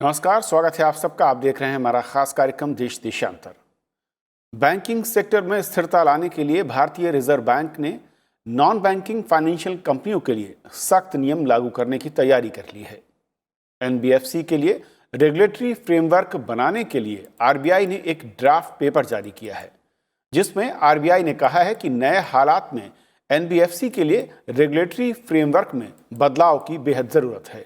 नमस्कार, स्वागत है आप सबका। आप देख रहे हैं हमारा खास कार्यक्रम देश देशांतर। बैंकिंग सेक्टर में स्थिरता लाने के लिए भारतीय रिजर्व बैंक ने नॉन बैंकिंग फाइनेंशियल कंपनियों के लिए सख्त नियम लागू करने की तैयारी कर ली है। एनबीएफसी के लिए रेगुलेटरी फ्रेमवर्क बनाने के लिए आरबीआई ने एक ड्राफ्ट पेपर जारी किया है, जिसमें आरबीआई ने कहा है कि नए हालात में एनबीएफसी के लिए रेगुलेटरी फ्रेमवर्क में बदलाव की बेहद ज़रूरत है।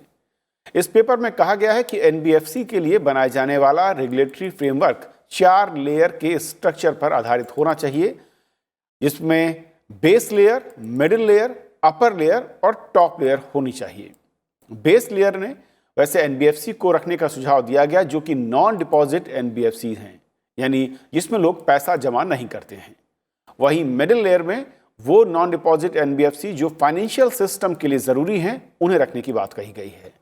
इस पेपर में कहा गया है कि एनबीएफसी के लिए बनाए जाने वाला रेगुलेटरी फ्रेमवर्क 4 लेयर के स्ट्रक्चर पर आधारित होना चाहिए, जिसमें base layer, middle layer, upper layer और टॉप लेयर होनी चाहिए। बेस लेयर ने वैसे एनबीएफसी को रखने का सुझाव दिया गया जो कि नॉन डिपॉजिट एनबीएफसी हैं, यानी जिसमें लोग पैसा जमा नहीं करते हैं। वहीं मिडिल लेयर में वो नॉन डिपॉजिट एनबीएफसी जो फाइनेंशियल सिस्टम के लिए ज़रूरी हैं, उन्हें रखने की बात कही गई है।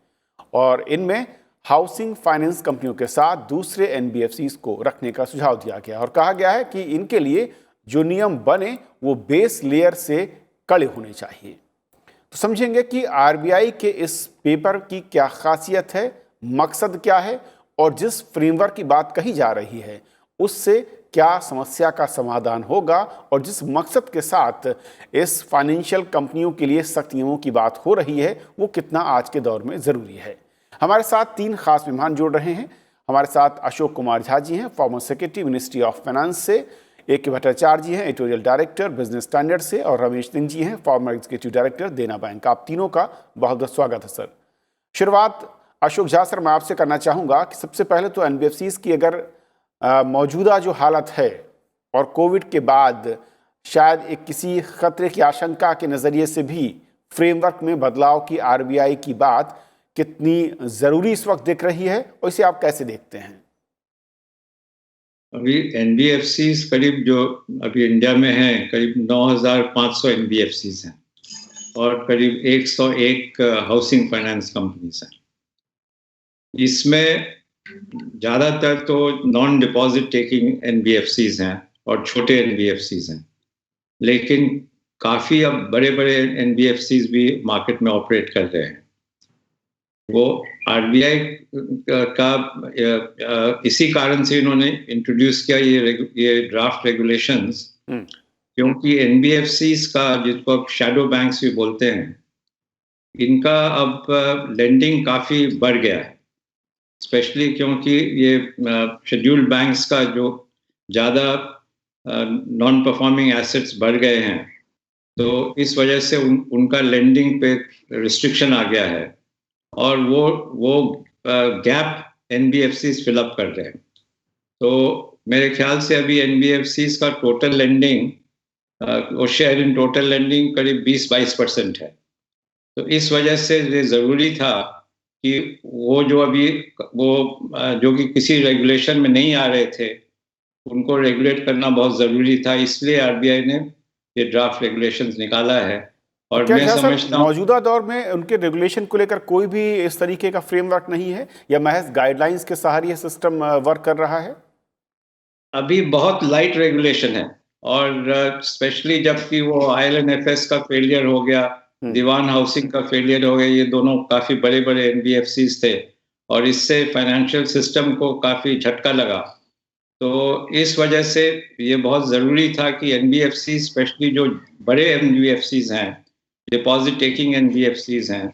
और इनमें हाउसिंग फाइनेंस कंपनियों के साथ दूसरे एनबीएफसी को रखने का सुझाव दिया गया और कहा गया है कि इनके लिए जो नियम बने वो बेस लेयर से कड़े होने चाहिए। तो समझेंगे कि आरबीआई के इस पेपर की क्या खासियत है, मकसद क्या है और जिस फ्रेमवर्क की बात कही जा रही है उससे क्या समस्या का समाधान होगा, और जिस मकसद के साथ इस फाइनेंशियल कंपनियों के लिए सख्त नियमों की बात हो रही है वो कितना आज के दौर में ज़रूरी है। हमारे साथ 3 खास मेहमान जुड़ रहे हैं। हमारे साथ अशोक कुमार झा जी हैं, former secretary ministry of finance से, ए.के. भट्टाचार्य जी हैं, एडिटोरियल डायरेक्टर बिजनेस स्टैंडर्ड से, और रमेश सिंह जी हैं, फॉर्मर एग्जीक्यूटिव डायरेक्टर देना बैंक। आप तीनों का बहुत बहुत स्वागत है सर। शुरुआत अशोक झा सर मैं आपसे करना चाहूँगा कि सबसे पहले तो एनबीएफसीज की अगर मौजूदा जो हालत है और कोविड के बाद शायद एक किसी खतरे की आशंका के नज़रिए से भी फ्रेमवर्क में बदलाव की आरबीआई की बात कितनी ज़रूरी इस वक्त दिख रही है और इसे आप कैसे देखते हैं? अभी एनबीएफसीज करीब जो अभी इंडिया में हैं करीब 9,500 एनबीएफसीज हैं और करीब 101 हाउसिंग फाइनेंस कंपनीज हैं। इसमें ज़्यादातर तो नॉन डिपॉजिट टेकिंग एनबीएफसीज हैं और छोटे एनबीएफसीज हैं, लेकिन काफ़ी अब बड़े बड़े एनबीएफसीज भी मार्केट में ऑपरेट कर रहे हैं। वो आरबीआई का इसी कारण से इन्होंने इंट्रोड्यूस किया ये ड्राफ्ट रेगुलेशंस, क्योंकि एनबीएफसीज का जिसको अब शैडो बैंक्स भी बोलते हैं, इनका अब लेंडिंग काफ़ी बढ़ गया है, स्पेशली क्योंकि ये शेड्यूल्ड बैंक्स का जो ज़्यादा नॉन परफॉर्मिंग एसेट्स बढ़ गए हैं, तो इस वजह से उनका लेंडिंग पे रिस्ट्रिक्शन आ गया है और वो गैप एनबीएफसीज फिल अप कर रहे हैं। तो मेरे ख्याल से अभी एनबीएफसीज का टोटल लेंडिंग और शेयर इन टोटल लेंडिंग करीब 20-22% है। तो इस वजह से ये ज़रूरी था कि वो जो कि किसी रेगुलेशन में नहीं आ रहे थे, उनको रेगुलेट करना बहुत ज़रूरी था। इसलिए आरबीआई ने ये ड्राफ्ट रेगुलेशंस निकाला है। और मैं समझता हूं मौजूदा दौर में उनके रेगुलेशन को लेकर कोई भी इस तरीके का फ्रेमवर्क नहीं है या महज गाइडलाइंस के सहारे ये सिस्टम वर्क कर रहा है? अभी बहुत लाइट रेगुलेशन है और स्पेशली जबकि वो आईएलएनएफएस का फेलियर हो गया, दीवान हाउसिंग का फेलियर हो गया, ये दोनों काफ़ी बड़े बड़े एनबीएफसीज थे और इससे फाइनेंशियल सिस्टम को काफ़ी झटका लगा। तो इस वजह से ये बहुत ज़रूरी था कि एनबीएफसी, स्पेशली जो बड़े एनबीएफसीज हैं, डिपॉजिट टेकिंग एनबीएफसीज हैं,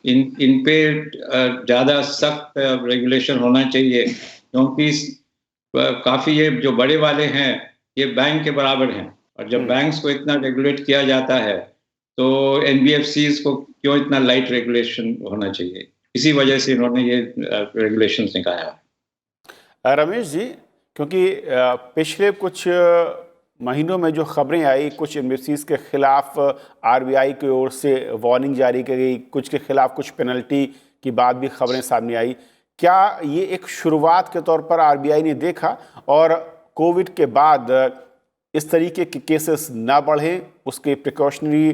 इन पे ज़्यादा सख्त रेगुलेशन होना चाहिए, क्योंकि काफ़ी ये जो बड़े वाले हैं ये बैंक के बराबर हैं और जब बैंक्स को इतना रेगुलेट किया जाता है तो एनबीएफसीज को क्यों इतना लाइट रेगुलेशन होना चाहिए। इसी वजह से इन्होंने ये रेगुलेशंस निकाला। रमेश जी, क्योंकि पिछले कुछ महीनों में जो खबरें आई, कुछ एनबीएफसीज के खिलाफ आरबीआई की ओर से वार्निंग जारी की गई, कुछ के खिलाफ कुछ पेनल्टी की बात भी खबरें सामने आई। क्या ये एक शुरुआत के तौर पर आरबीआई ने देखा और कोविड के बाद इस तरीके के केसेस ना बढ़े, उसके प्रिकॉशनरी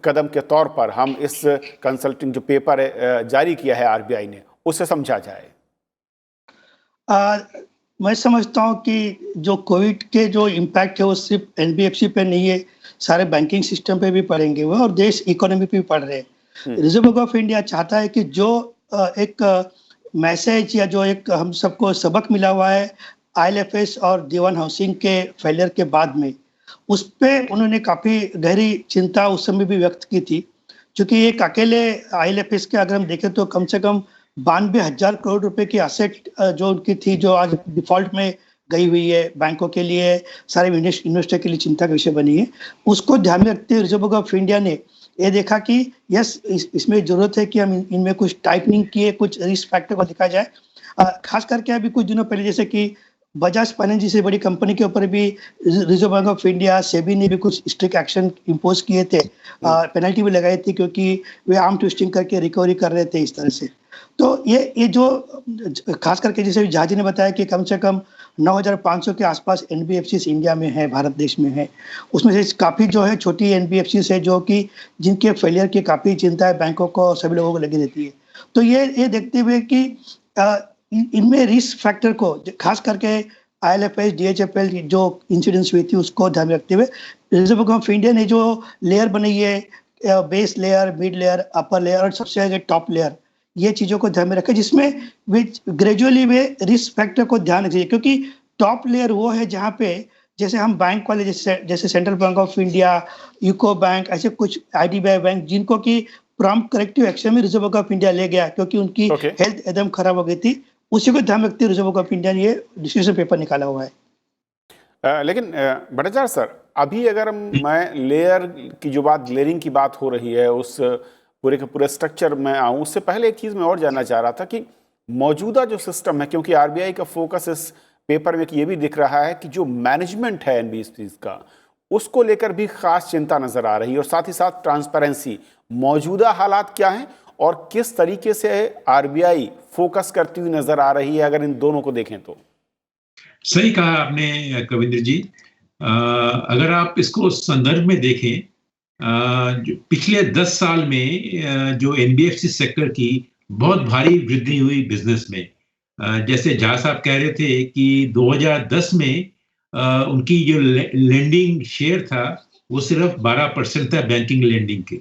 कदम के तौर पर हम इस कंसल्टिंग जो पेपर जारी किया है आरबीआई ने, उसे समझा जाए? मैं समझता हूं कि जो कोविड के जो इम्पैक्ट है वो सिर्फ एनबीएफसी पे नहीं है, सारे बैंकिंग सिस्टम पे भी पड़ेंगे वो और देश इकोनॉमी पे भी पड़ रहे हैं। रिजर्व बैंक ऑफ इंडिया चाहता है कि जो एक मैसेज या जो एक हम सबको सबक मिला हुआ है आईएलएफएस और दीवान हाउसिंग के फेलियर के बाद में, उस पे उन्होंने काफ़ी गहरी चिंता उस समय भी व्यक्त की थी, क्योंकि एक अकेले आईएलएफएस के अगर हम देखें तो कम से कम 92,000 करोड़ रुपए की असेट जो उनकी थी, जो आज डिफॉल्ट में गई हुई है, बैंकों के लिए, सारे इन्वेस्टर के लिए चिंता का विषय बनी है। उसको ध्यान में रखते हुए रिजर्व बैंक ऑफ इंडिया ने ये देखा कि यस, इसमें जरूरत है कि हम इनमें कुछ टाइटनिंग किए, कुछ रिस्क फैक्टर को देखा जाए। खास करके अभी कुछ दिनों पहले जैसे कि बजाज फाइनेंस जैसी बड़ी कंपनी के ऊपर भी reserve bank of India, SEBI ने भी कुछ स्ट्रिक्ट एक्शन इम्पोज किए थे, पेनल्टी भी लगाई थी, क्योंकि वे आर्म ट्विस्टिंग करके रिकवरी कर रहे थे इस तरह से। तो ये जो खास करके जैसे झाजी ने बताया कि कम से कम 9,500 के आसपास एनबीएफसी इंडिया में है, भारत देश में है। उसमें से काफ़ी जो है छोटी एनबीएफसी है, जो कि जिनके फेलियर की काफ़ी चिंता है बैंकों को और सभी लोगों को लगी रहती है। तो ये देखते हुए कि इनमें रिस्क फैक्टर को खास करके आईएलएफएस, डीएचएफएल जो इंसिडेंट्स हुई थी उसको ध्यान में रखते हुए रिजर्व बैंक ऑफ इंडिया ने जो लेयर बनाई है, base layer, mid layer, upper layer और सबसे आगे टॉप लेयर, ये चीज़ों को ध्यान में रखें, जिसमें ग्रेजुअली वे रिस्क फैक्टर को ध्यान रखिए। क्योंकि टॉप लेयर वो है जहाँ पे जैसे हम बैंक वाले जैसे central bank of India, UCO bank, ऐसे कुछ आईडीबीआई बैंक, जिनको की प्रॉम्प्ट करेक्टिव एक्शन में रिजर्व बैंक ऑफ इंडिया ले गया क्योंकि उनकी हेल्थ एकदम खराब हो गई थी, उसी को ध्यान रखते हुए रिजर्व बैंक ऑफ इंडिया ने ये डिसीजन पेपर निकाला हुआ है। लेकिन भट्टाचार्य सर, अभी अगर मैं लेयर की जो बात, लेयरिंग की बात हो रही है, उस पूरे के पूरे स्ट्रक्चर में आऊँ, उससे पहले एक चीज़ मैं और जानना चाह रहा था कि मौजूदा जो सिस्टम है, क्योंकि आरबीआई का फोकस इस पेपर में ये भी दिख रहा है कि जो मैनेजमेंट है एनबीएफसी का, उसको लेकर भी खास चिंता नजर आ रही है, और साथ ही साथ ट्रांसपेरेंसी, मौजूदा हालात क्या हैं और किस तरीके से आरबीआई फोकस करती हुई नजर आ रही है, अगर इन दोनों को देखें तो। सही कहा आपने कविंद्र जी। अगर आप इसको संदर्भ में देखें, जो पिछले 10 साल में जो एनबीएफसी सेक्टर की बहुत भारी वृद्धि हुई बिजनेस में, जैसे झा साहब कह रहे थे कि 2010 में उनकी जो लेंडिंग शेयर था वो सिर्फ 12% था बैंकिंग लेंडिंग के।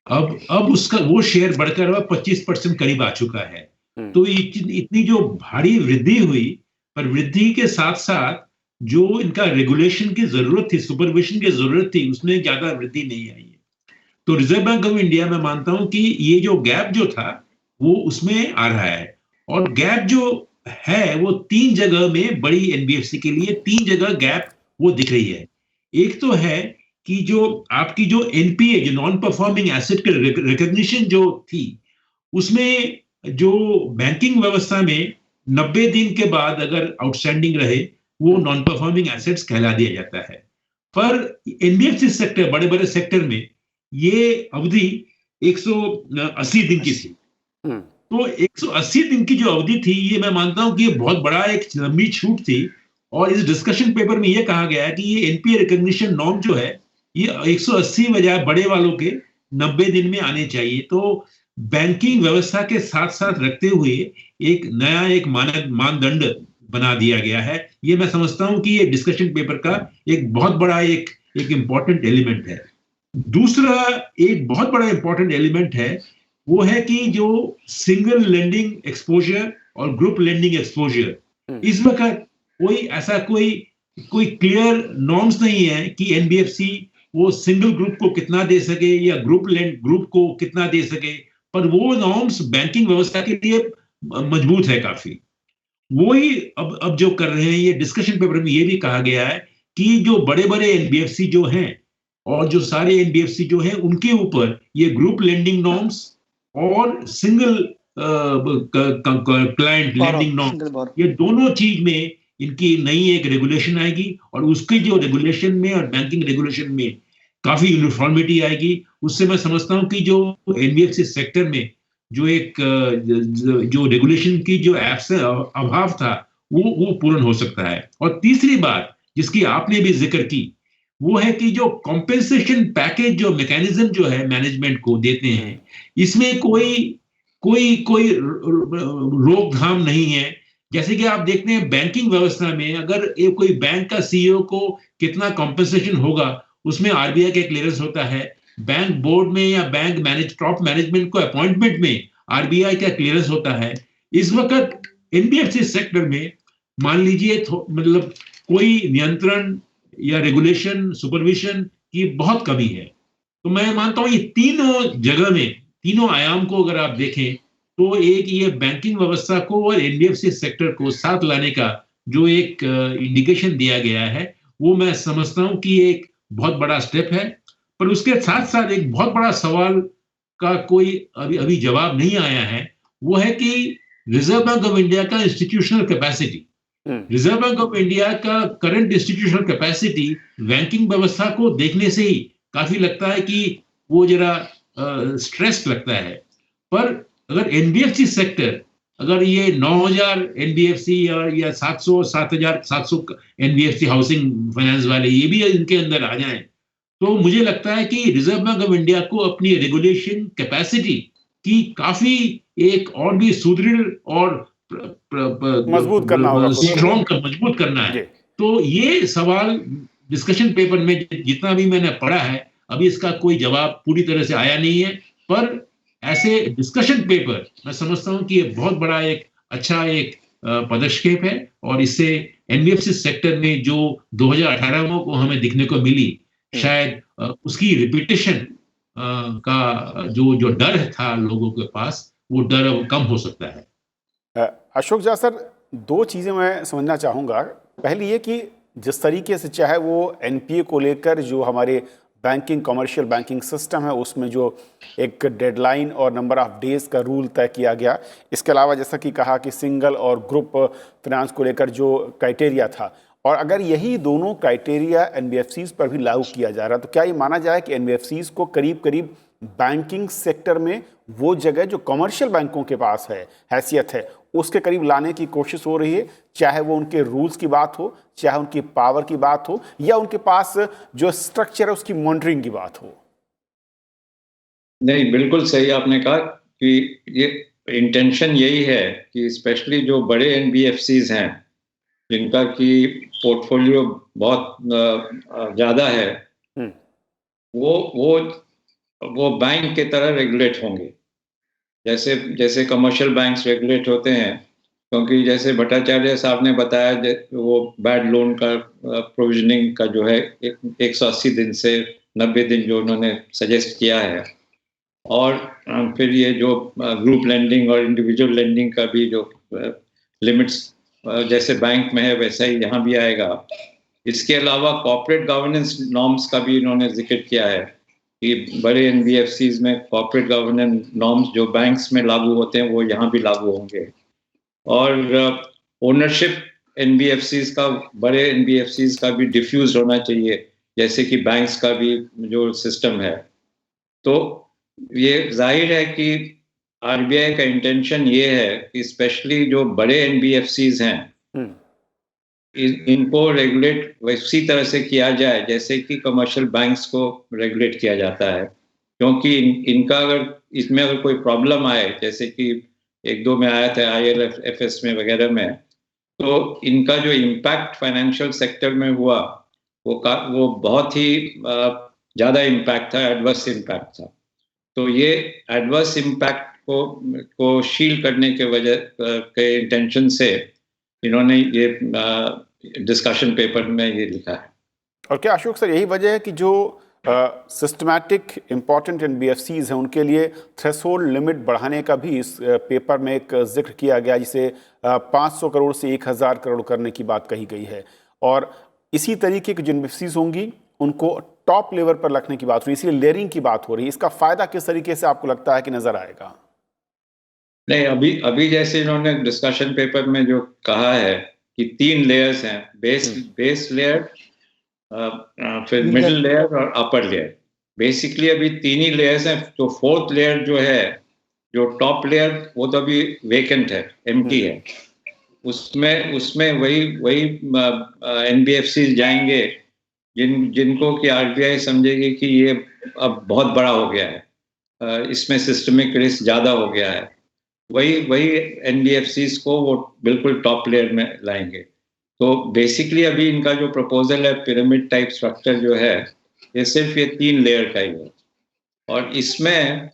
अब उसका वो शेयर बढ़कर अब 25% करीब आ चुका है। तो इतनी जो भारी वृद्धि हुई, पर वृद्धि के साथ साथ जो इनका रेगुलेशन की जरूरत थी, सुपरविजन की जरूरत थी, उसमें ज्यादा वृद्धि नहीं आई है। तो रिजर्व बैंक ऑफ इंडिया में मानता हूं कि ये जो गैप जो था वो उसमें आ रहा है, और गैप जो है वो 3 जगह में, बड़ी एनबीएफसी के लिए 3 जगह गैप वो दिख रही है। एक तो है कि जो आपकी जो एनपीए, जो नॉन परफॉर्मिंग एसेट के रिकॉग्निशन जो थी, उसमें जो बैंकिंग व्यवस्था में 90 दिन के बाद अगर आउटस्टैंडिंग रहे, वो नॉन परफॉर्मिंग एसेट्स कहला दिया जाता है। पर एनबीएफसी सेक्टर, बड़े बड़े सेक्टर में ये अवधि 180 दिन की थी। तो 180 दिन की जो अवधि थी, ये मैं मानता हूं कि ये बहुत बड़ा एक लंबी छूट थी, और इस डिस्कशन पेपर में ये कहा गया है कि ये एनपीए रिकॉग्निशन नॉर्म जो है, ये 180 बजाय बड़े वालों के 90 दिन में आने चाहिए। तो बैंकिंग व्यवस्था के साथ साथ रखते हुए एक नया एक मानदंड बना दिया गया है। ये मैं समझता हूं कि ये डिस्कशन पेपर का एक बहुत बड़ा एक इंपॉर्टेंट एलिमेंट है। दूसरा एक बहुत बड़ा इंपॉर्टेंट एलिमेंट है, वो है कि जो सिंगल लेंडिंग एक्सपोजर और ग्रुप लेंडिंग एक्सपोजर, इस वक्त कोई क्लियर नॉर्म्स नहीं है कि एनबीएफसी वो सिंगल ग्रुप को कितना दे सके या ग्रुप को कितना दे सके, पर वो नॉर्म्स बैंकिंग व्यवस्था के लिए मजबूत है काफी। वही अब जो कर रहे हैं, ये डिस्कशन पेपर में ये भी कहा गया है कि जो बड़े बड़े एनबीएफसी जो हैं और जो सारे एनबीएफसी जो हैं, उनके ऊपर ये ग्रुप लेंडिंग नॉर्म्स और सिंगल क्लाइंट लेंडिंग नॉर्म्स, ये दोनों चीज में इनकी नई एक रेगुलेशन आएगी, और उसके जो रेगुलेशन में और बैंकिंग रेगुलेशन में काफी यूनिफॉर्मिटी आएगी। उससे मैं समझता हूं कि जो एनबीएफसी सेक्टर में जो एक जो रेगुलेशन की जो अभाव था वो पूर्ण हो सकता है। और तीसरी बात जिसकी आपने भी जिक्र की, वो है कि जो कॉम्पेंसेशन पैकेज, जो मैकेनिज्म जो है मैनेजमेंट को देते हैं, इसमें कोई रोकथाम नहीं है। जैसे कि आप देखते हैं बैंकिंग व्यवस्था में, अगर कोई बैंक का सीईओ को कितना कॉम्पेंसेशन होगा, उसमें आरबीआई का क्लियरेंस होता है। बैंक बोर्ड में या बैंक टॉप मैनेजमेंट को अपॉइंटमेंट में आरबीआई का क्लियरेंस होता है। इस वक्त एनबीएफसी सेक्टर में मान लीजिए मतलब कोई नियंत्रण या रेगुलेशन सुपरविजन की बहुत कमी है। तो मैं मानता हूं ये तीनों जगह में, तीनों आयाम को अगर आप देखें तो एक ये बैंकिंग व्यवस्था को और एनबीएफसी सेक्टर को साथ लाने का जो एक इंडिकेशन दिया गया है, वो मैं समझता हूं कि एक बहुत बड़ा स्टेप है। पर उसके साथ साथ एक बहुत बड़ा सवाल का कोई अभी जवाब नहीं आया है, वो है कि रिजर्व बैंक ऑफ इंडिया का institutional capacity, reserve bank of India का करंट इंस्टीट्यूशनल कैपेसिटी बैंकिंग व्यवस्था को देखने से ही काफी लगता है कि वो जरा स्ट्रेस लगता है। पर अगर एनबीएफसी सेक्टर, अगर ये 9,000 एनबीएफसी या 7,000-7,700 एनबीएफसी हाउसिंग फाइनेंस वाले ये भी इनके अंदर आ जाएं, तो मुझे लगता है कि रिजर्व बैंक ऑफ इंडिया को अपनी रेगुलेशन कैपेसिटी की काफी एक और भी सुदृढ़ और मजबूत करना होगा, मजबूत करना है। तो ये सवाल डिस्कशन पेपर में जितना भी मैंने पढ़ा है, अभी इसका कोई जवाब पूरी तरह से आया नहीं है। पर ऐसे डिस्कशन पेपर मैं समझता हूं कि ये बहुत बड़ा एक अच्छा एक पदक्षेप है, और इससे एनबीएफसी सेक्टर में जो 2018 में को हमें दिखने को मिली, शायद उसकी रिपीटेशन का जो डर था लोगों के पास, वो डर अब कम हो सकता है। अशोक झा सर, दो चीज़ें मैं समझना चाहूँगा। पहली ये कि जिस तरीके से चाहे वो एनपीए को लेकर जो हमारे बैंकिंग कमर्शियल बैंकिंग सिस्टम है उसमें जो एक डेडलाइन और नंबर ऑफ डेज का रूल तय किया गया, इसके अलावा जैसा कि कहा कि सिंगल और ग्रुप फाइनेंस को लेकर जो क्राइटेरिया था, और अगर यही दोनों क्राइटेरिया एनबीएफसीज पर भी लागू किया जा रहा है, तो क्या ये माना जाए कि एनबीएफसीज को करीब करीब बैंकिंग सेक्टर में वो जगह जो कमर्शियल बैंकों के पास है, हैसियत है, उसके करीब लाने की कोशिश हो रही है, चाहे वो उनके रूल्स की बात हो, चाहे उनकी पावर की बात हो, या उनके पास जो स्ट्रक्चर है उसकी मॉनिटरिंग की बात हो? नहीं, बिल्कुल सही आपने कहा कि ये इंटेंशन यही है कि स्पेशली जो बड़े एनबीएफसीज हैं जिनका की पोर्टफोलियो बहुत ज़्यादा है, वो बैंक की तरह रेगुलेट होंगे, जैसे जैसे कमर्शियल बैंक्स रेगुलेट होते हैं। क्योंकि जैसे भट्टाचार्य साहब ने बताया, वो बैड लोन का प्रोविजनिंग का जो है 180 दिन से 90 दिन जो उन्होंने सजेस्ट किया है, और फिर ये जो ग्रुप लेंडिंग और इंडिविजुअल लेंडिंग का भी जो लिमिट्स जैसे बैंक में है वैसा ही यहाँ भी आएगा। इसके अलावा कॉर्पोरेट गवर्नेंस नॉर्म्स का भी इन्होंने जिक्र किया है कि बड़े एनबीएफसीज में कॉर्पोरेट गवर्नेंस नॉर्म्स जो बैंक्स में लागू होते हैं वो यहाँ भी लागू होंगे। और ओनरशिप एनबीएफसीज का, बड़े एनबीएफसीज का भी डिफ्यूज होना चाहिए, जैसे कि बैंक्स का भी जो सिस्टम है। तो ये जाहिर है कि आरबीआई का इंटेंशन ये है कि स्पेशली जो बड़े एनबीएफसीज हैं इनको रेगुलेट वैसी तरह से किया जाए जैसे कि कमर्शियल बैंक्स को रेगुलेट किया जाता है। क्योंकि इनका अगर इसमें अगर कोई प्रॉब्लम आए, जैसे कि एक दो में आया था आईएलएफएस में वगैरह में, तो इनका जो इम्पैक्ट फाइनेंशियल सेक्टर में हुआ वो बहुत ही ज़्यादा इम्पैक्ट था, एडवर्स इम्पैक्ट था। तो ये एडवर्स इम्पैक्ट को शील्ड करने के वजह के इंटेंशन से इन्होंने ये डिस्कशन पेपर में ये लिखा है। और क्या अशोक सर यही वजह है कि जो सिस्टमैटिक इम्पॉर्टेंट एनबीएफसीज हैं उनके लिए थ्रेशोल्ड लिमिट बढ़ाने का भी इस पेपर में एक जिक्र किया गया, जिसे 500 करोड़ से 1,000 करोड़ करने की बात कही गई है, और इसी तरीके की जो एनबीएफसीज होंगी उनको टॉप लेवल पर रखने की बात हो रही है, इसलिए लेयरिंग की बात हो रही है। इसका फायदा किस तरीके से आपको लगता है कि नजर आएगा? नहीं, अभी जैसे इन्होंने डिस्कशन पेपर में जो कहा है कि 3 लेयर्स हैं, बेस लेयर, फिर मिडिल लेयर और अपर लेयर। बेसिकली अभी 3 ही लेयर्स हैं। तो 4th लेयर जो है, जो टॉप लेयर, वो तो अभी वेकेंट है, एम्प्टी है। उसमें वही एनबीएफसी जाएंगे जिनको कि आरबीआई समझेगी कि ये अब बहुत बड़ा हो गया है, इसमें सिस्टमिक रिस्क ज़्यादा हो गया है, वही एनबीएफसीज को वो बिल्कुल टॉप लेयर में लाएंगे। तो बेसिकली अभी इनका जो प्रपोजल है, पिरामिड टाइप स्ट्रक्चर जो है, ये सिर्फ ये 3 लेयर का ही है। और इसमें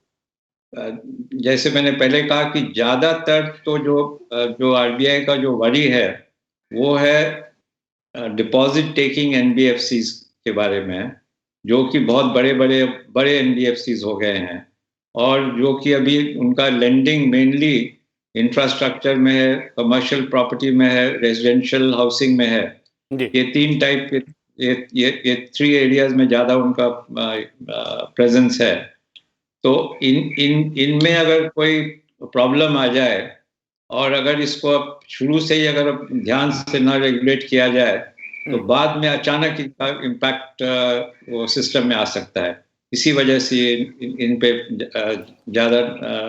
जैसे मैंने पहले कहा कि ज्यादातर तो जो आरबीआई का जो वरी है वो है डिपॉजिट टेकिंग एनबीएफसीज के बारे में, जो कि बहुत बड़े एनबीएफसीज हो गए हैं और जो कि अभी उनका लेंडिंग मेनली इंफ्रास्ट्रक्चर में है, कमर्शियल प्रॉपर्टी में है, रेजिडेंशियल हाउसिंग में है। ये 3 टाइप के ये 3 एरियाज में ज्यादा उनका प्रेजेंस है। तो इनमें अगर कोई प्रॉब्लम आ जाए और अगर इसको अब शुरू से ही अगर ध्यान से ना रेगुलेट किया जाए तो बाद में अचानक इनका इम्पैक्ट वो सिस्टम में आ सकता है। इसी वजह से इन पे ज्यादा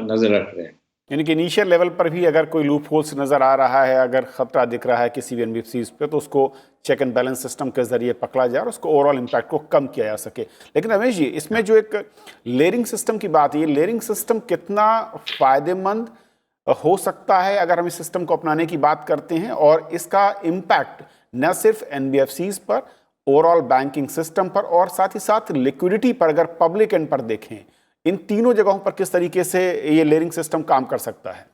नजर रख रहे हैं। यानी कि इनिशियल लेवल पर भी अगर कोई लूप होल्स नज़र आ रहा है, अगर खतरा दिख रहा है किसी भी एनबीएफसीज पे, तो उसको चेक एंड बैलेंस सिस्टम के जरिए पकड़ा जाए और उसको ओवरऑल इम्पैक्ट को कम किया जा सके। लेकिन रमेश जी, इसमें जो एक लेयरिंग सिस्टम की बात है, ये लेयरिंग सिस्टम कितना फ़ायदेमंद हो सकता है अगर हम इस सिस्टम को अपनाने की बात करते हैं, और इसका इम्पैक्ट न सिर्फ एनबीएफसीज पर, ओवरऑल बैंकिंग सिस्टम पर और साथ ही साथ लिक्विडिटी पर, अगर पब्लिक एंड पर देखें, इन तीनों जगहों पर किस तरीके से ये लेयरिंग सिस्टम काम कर सकता है?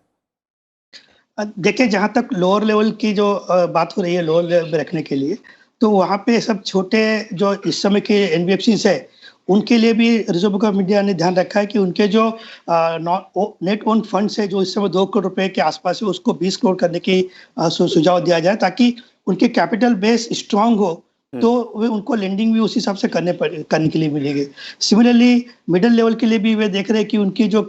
देखिए, जहाँ तक लोअर लेवल की जो बात हो रही है लोअर लेवल में रखने के लिए, तो वहाँ पे सब छोटे जो इस समय के एनबीएफसीज है, उनके लिए भी रिजर्व बैंक ऑफ इंडिया ने ध्यान रखा है कि उनके जो नेट ओन फंड्स है जो इस समय 2 करोड़ रुपए के आसपास है, उसको 20 करोड़ करने की सुझाव दिया जाए, ताकि उनके कैपिटल बेस स्ट्रांग हो, तो वे उनको लेंडिंग भी उस हिसाब से करने के लिए मिलेगी। सिमिलरली मिडिल लेवल के लिए भी वे देख रहे हैं कि उनकी जो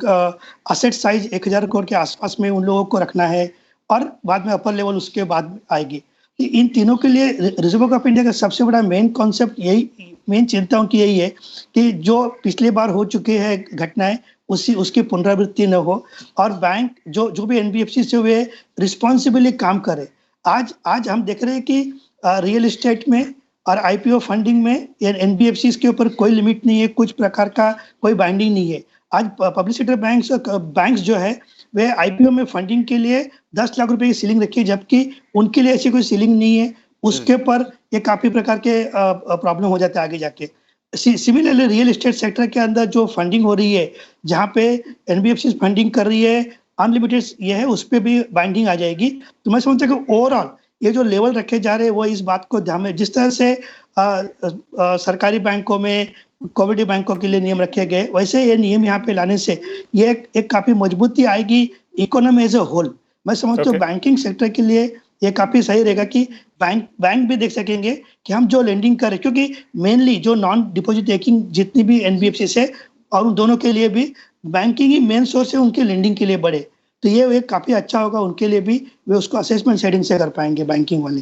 असेट साइज 1000 करोड़ के आसपास में उन लोगों को रखना है, और बाद में अपर लेवल उसके बाद आएगी। इन तीनों के लिए रिजर्व बैंक ऑफ इंडिया का सबसे बड़ा मेन कॉन्सेप्ट यही, मेन चिंता उनकी यही है कि जो पिछले बार हो चुके हैं घटनाएं उसकी पुनरावृत्ति न हो, और बैंक जो भी एनबीएफसी से वे रिस्पॉन्सिबली काम करे। आज हम देख रहे हैं कि रियल एस्टेट में और आईपीओ फंडिंग में एनबीएफसी के ऊपर कोई लिमिट नहीं है, कुछ प्रकार का कोई बाइंडिंग नहीं है। आज पब्लिक सेक्टर बैंक्स जो है वे आईपीओ में फंडिंग के लिए 10 लाख रुपए की सीलिंग रखी है, जबकि उनके लिए ऐसी कोई सीलिंग नहीं है। उसके पर ये काफी प्रकार के प्रॉब्लम हो जाते हैं आगे जाके। सिमिलरली रियल एस्टेट सेक्टर के अंदर जो फंडिंग हो रही है, जहाँ पे एनबीएफसी फंडिंग कर रही है अनलिमिटेड, ये है, उस पर भी बाइंडिंग आ जाएगी। तो मैं समझता हूँ कि ओवरऑल ये जो लेवल रखे जा रहे हैं वो इस बात को ध्यान में, जिस तरह से सरकारी बैंकों में कोऑपरेटिव बैंकों के लिए नियम रखे गए, वैसे ये नियम यहाँ पे लाने से ये एक काफी मजबूती आएगी इकोनॉमी एज ए होल। मैं समझता हूँ बैंकिंग सेक्टर के लिए ये काफी सही रहेगा कि बैंक भी देख सकेंगे कि हम जो लेंडिंग करें, क्योंकि मेनली जो नॉन डिपॉजिट टेकिंग जितनी भी एनबीएफसी से, और उन दोनों के लिए भी बैंकिंग ही मेन सोर्स है उनके लेंडिंग के लिए बढ़े, तो ये काफी अच्छा होगा उनके लिए भी, वे उसको असेसमेंट सेटिंग से कर पाएंगे बैंकिंग वाले।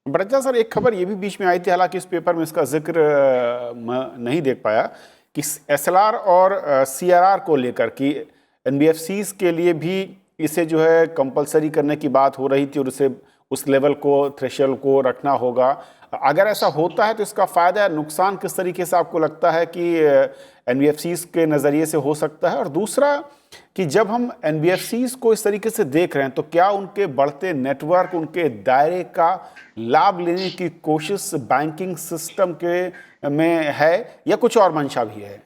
ब्रजा सर, एक खबर ये भी बीच में आई थी, हालांकि इस पेपर में इसका जिक्र नहीं देख पाया, कि एसएलआर और सीआरआर को लेकर कि एनबीएफसीज के लिए भी इसे जो है कंपलसरी करने की बात हो रही थी, और उसे उस लेवल को, थ्रेशोल्ड को रखना होगा। अगर ऐसा होता है तो इसका फ़ायदा नुकसान किस तरीके से आपको लगता है कि एनबीएफसीज के नज़रिए से हो सकता है? और दूसरा कि जब हम एनबीएफसीज को इस तरीके से देख रहे हैं, तो क्या उनके बढ़ते नेटवर्क, उनके दायरे का लाभ लेने की कोशिश बैंकिंग सिस्टम के में है, या कुछ और मंशा भी है?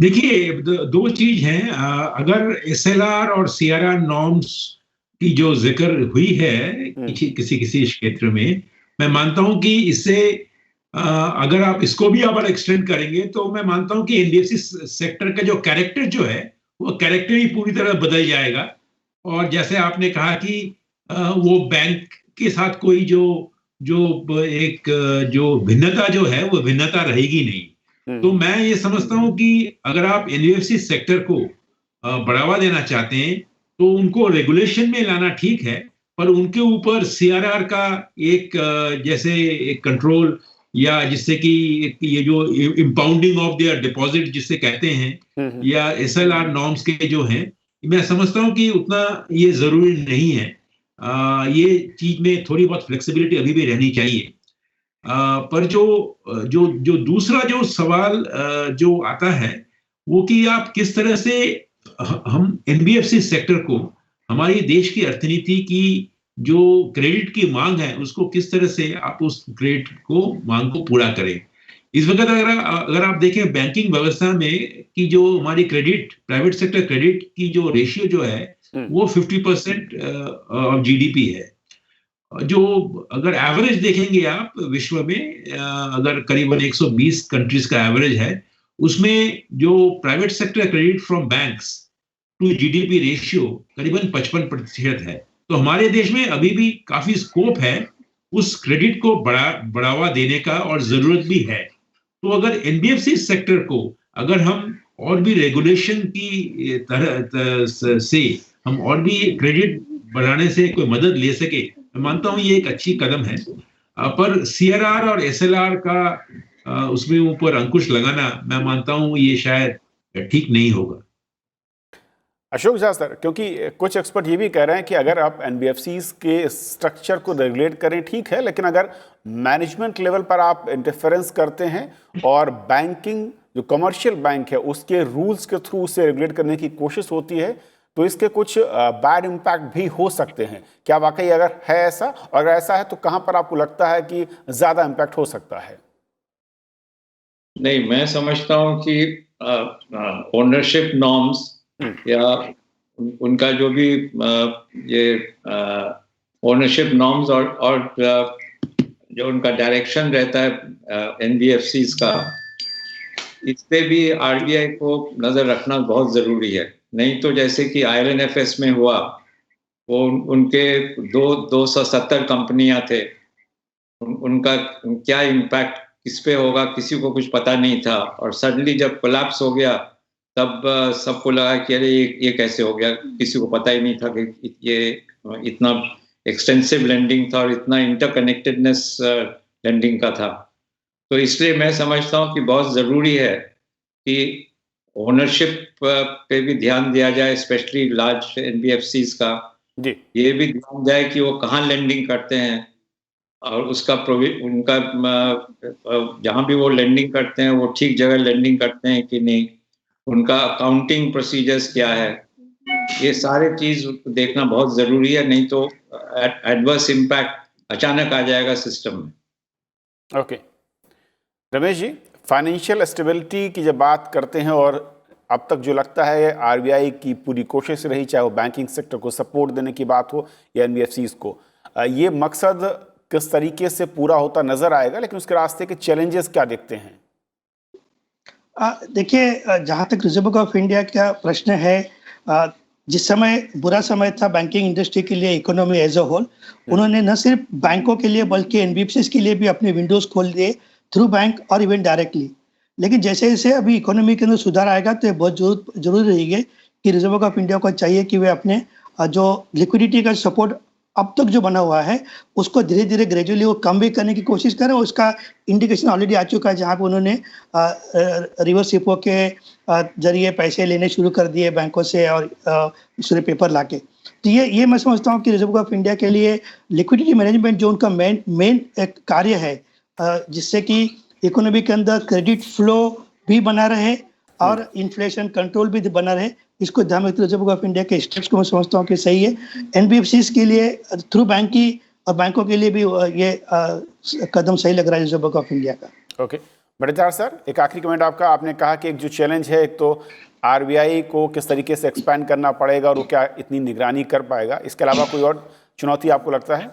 देखिए, दो चीज हैं। अगर एसएलआर और सीआरआर नॉर्म्स की जो जिक्र हुई है किसी क्षेत्र में, मैं मानता हूं कि इससे अगर आप इसको भी अगर एक्सटेंड करेंगे, तो मैं मानता हूं कि एनबीएफसी सेक्टर का जो कैरेक्टर जो है, वो कैरेक्टर ही पूरी तरह बदल जाएगा। और जैसे आपने कहा कि वो बैंक के साथ कोई जो भिन्नता जो है, वो भिन्नता रहेगी नहीं। तो मैं ये समझता हूं कि अगर आप एनबीएफसी सेक्टर को बढ़ावा देना चाहते हैं, तो उनको रेगुलेशन में लाना ठीक है, पर उनके ऊपर सीआरआर का जैसे एक कंट्रोल, या जिससे कि ये जो इंपाउंडिंग ऑफ देयर डिपॉजिट जिससे कहते हैं, या एसएलआर नॉर्म्स के जो हैं, मैं समझता हूं कि उतना ये जरूरी नहीं है। ये चीज में थोड़ी बहुत फ्लेक्सिबिलिटी अभी भी रहनी चाहिए। पर जो दूसरा जो सवाल जो आता है, वो कि आप किस तरह से हम एनबीएफसी सेक्टर को, हमारी देश की अर्थनीति की जो क्रेडिट की मांग है, उसको किस तरह से आप उस क्रेडिट को मांग को पूरा करें। इस वक्त अगर आप देखें बैंकिंग व्यवस्था में कि जो हमारी प्राइवेट सेक्टर क्रेडिट की जो रेशियो जो है वो 50% ऑफ जीडीपी है। जो अगर एवरेज देखेंगे आप विश्व में, अगर करीबन 120 कंट्रीज का एवरेज है, उसमें जो private sector credit from banks to GDP ratio करीबन 55% है। तो हमारे देश में अभी भी काफी स्कोप है उस क्रेडिट को बढ़ावा देने का, और जरूरत भी है। तो अगर एनबीएफसी सेक्टर को अगर हम और भी रेगुलेशन की तरह से हम और भी क्रेडिट बढ़ाने से कोई मदद ले सके, मैं मानता हूं ये एक अच्छी कदम है। पर सीआरआर और एसएलआर का उसमें ऊपर अंकुश लगाना, मैं मानता हूं ये शायद ठीक नहीं होगा। अशोक झा सर, क्योंकि कुछ एक्सपर्ट ये भी कह रहे हैं कि अगर आप एनबीएफसीज के स्ट्रक्चर को रेगुलेट करें ठीक है, लेकिन अगर मैनेजमेंट लेवल पर आप इंटरफेरेंस करते हैं और बैंकिंग जो कमर्शियल बैंक है उसके रूल्स के थ्रू उसे रेगुलेट करने की कोशिश होती है, तो इसके कुछ बैड इम्पैक्ट भी हो सकते हैं। क्या वाकई अगर है ऐसा, और अगर ऐसा है तो कहां पर आपको लगता है कि ज्यादा इम्पैक्ट हो सकता है? नहीं, मैं समझता हूं कि ओनरशिप नॉर्म्स या उनका जो भी ये ओनरशिप नॉर्म्स और जो उनका डायरेक्शन रहता है एनबीएफसीज का, इस पे भी आरबीआई को नजर रखना बहुत जरूरी है। नहीं तो जैसे कि आईएलएनएफएस में हुआ, वो उनके 270 कंपनियां थे, उनका क्या इम्पैक्ट किस पे होगा किसी को कुछ पता नहीं था, और सडनली जब कोलैप्स हो गया तब सबको लगा कि अरे ये कैसे हो गया, किसी को पता ही नहीं था कि ये इतना एक्सटेंसिव लेंडिंग था और इतना इंटरकनेक्टेडनेस लेंडिंग का था। तो इसलिए मैं समझता हूँ कि बहुत ज़रूरी है कि ओनरशिप पे भी ध्यान दिया जाए, स्पेशली लार्ज एनबीएफसीज का। जी, ये भी ध्यान जाए कि वो कहाँ लेंडिंग करते हैं, और उसका उनका जहाँ भी वो लेंडिंग करते हैं वो ठीक जगह लेंडिंग करते हैं कि नहीं, उनका अकाउंटिंग प्रोसीजर्स क्या है, ये सारे चीज देखना बहुत जरूरी है। नहीं तो एडवर्स इम्पैक्ट अचानक आ जाएगा सिस्टम में। Okay Ramesh ji, financial stability की जब बात करते हैं, और अब तक जो लगता है आरबीआई की पूरी कोशिश रही, चाहे वो बैंकिंग सेक्टर को सपोर्ट देने की बात हो या एनबीएफसीज को, ये मकसद किस तरीके से पूरा होता नजर आएगा, लेकिन उसके रास्ते के चैलेंजेस क्या दिखते हैं? देखिए, जहाँ तक रिजर्व बैंक ऑफ इंडिया का प्रश्न है, जिस समय बुरा समय था बैंकिंग इंडस्ट्री के लिए, इकोनॉमी एज अ होल, उन्होंने न सिर्फ बैंकों के लिए बल्कि एनबीएफसीज के लिए भी अपने विंडोज खोल दिए थ्रू बैंक और इवन डायरेक्टली। लेकिन जैसे जैसे अभी इकोनॉमी के अंदर सुधार आएगा तो ये बहुत जरूरी रहेगी कि रिजर्व बैंक ऑफ इंडिया को चाहिए कि वे अपने जो लिक्विडिटी का सपोर्ट अब तक जो बना हुआ है उसको धीरे धीरे ग्रेजुअली वो कम भी करने की कोशिश करें। उसका इंडिकेशन ऑलरेडी आ चुका है, जहाँ पे उन्होंने रिवर्स रिपो के जरिए पैसे लेने शुरू कर दिए बैंकों से और दूसरे पेपर लाके। तो ये मैं समझता हूँ कि रिजर्व बैंक ऑफ इंडिया के लिए लिक्विडिटी मैनेजमेंट जो उनका मेन एक कार्य है, जिससे कि इकोनॉमी के अंदर क्रेडिट फ्लो भी बना रहे और इन्फ्लेशन कंट्रोल भी बना रहे, इसको ध्यान में रिजर्व बैंक ऑफ इंडिया के स्टेप्स को मैं समझता हूँ कि सही है। एनबीएफसीज के लिए थ्रू बैंक की और बैंकों के लिए भी ये कदम सही लग रहा है रिजर्व बैंक ऑफ इंडिया का। ओके बड़ेदार सर, एक आखिरी कमेंट आपका। आपने कहा कि एक जो चैलेंज है, एक तो आरबीआई को किस तरीके से एक्सपैंड करना पड़ेगा और वो क्या इतनी निगरानी कर पाएगा, इसके अलावा कोई और चुनौती आपको लगता है?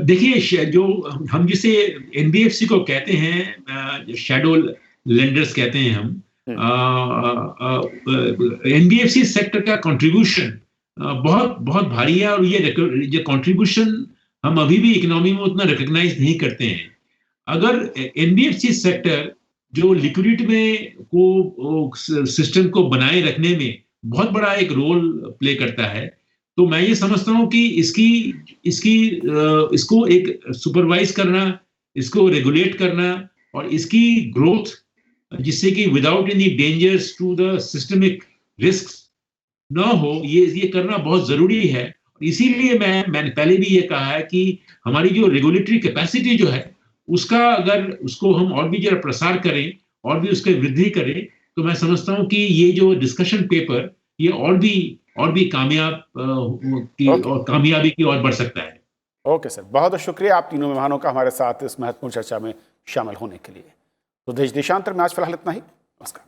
देखिए, जो हम जिसे एनबीएफसी को कहते हैं, शैडो लेंडर्स कहते हैं हम, एनबीएफसी सेक्टर का कंट्रीब्यूशन बहुत बहुत भारी है, और ये कंट्रीब्यूशन हम अभी भी इकोनॉमी में उतना रिकॉग्नाइज नहीं करते हैं। अगर एनबीएफसी सेक्टर जो लिक्विडिटी में को सिस्टम को बनाए रखने में बहुत बड़ा एक रोल प्ले करता है, तो मैं ये समझता हूँ कि इसको एक सुपरवाइज करना, इसको रेगुलेट करना और इसकी ग्रोथ, जिससे कि without any dangers to the systemic risk न हो, ये करना बहुत जरूरी है। इसीलिए मैंने पहले भी ये कहा है कि हमारी जो रेगुलेटरी कैपेसिटी जो है उसको हम और भी जरा प्रसार करें और भी उसकी वृद्धि करें, तो मैं समझता हूँ कि ये जो डिस्कशन पेपर ये और भी कामयाबी की ओर बढ़ सकता है। ओके सर, बहुत बहुत शुक्रिया आप तीनों मेहमानों का हमारे साथ इस महत्वपूर्ण चर्चा में शामिल होने के लिए। तो देश देशांतर में आज फिलहाल इतना ही। नमस्कार।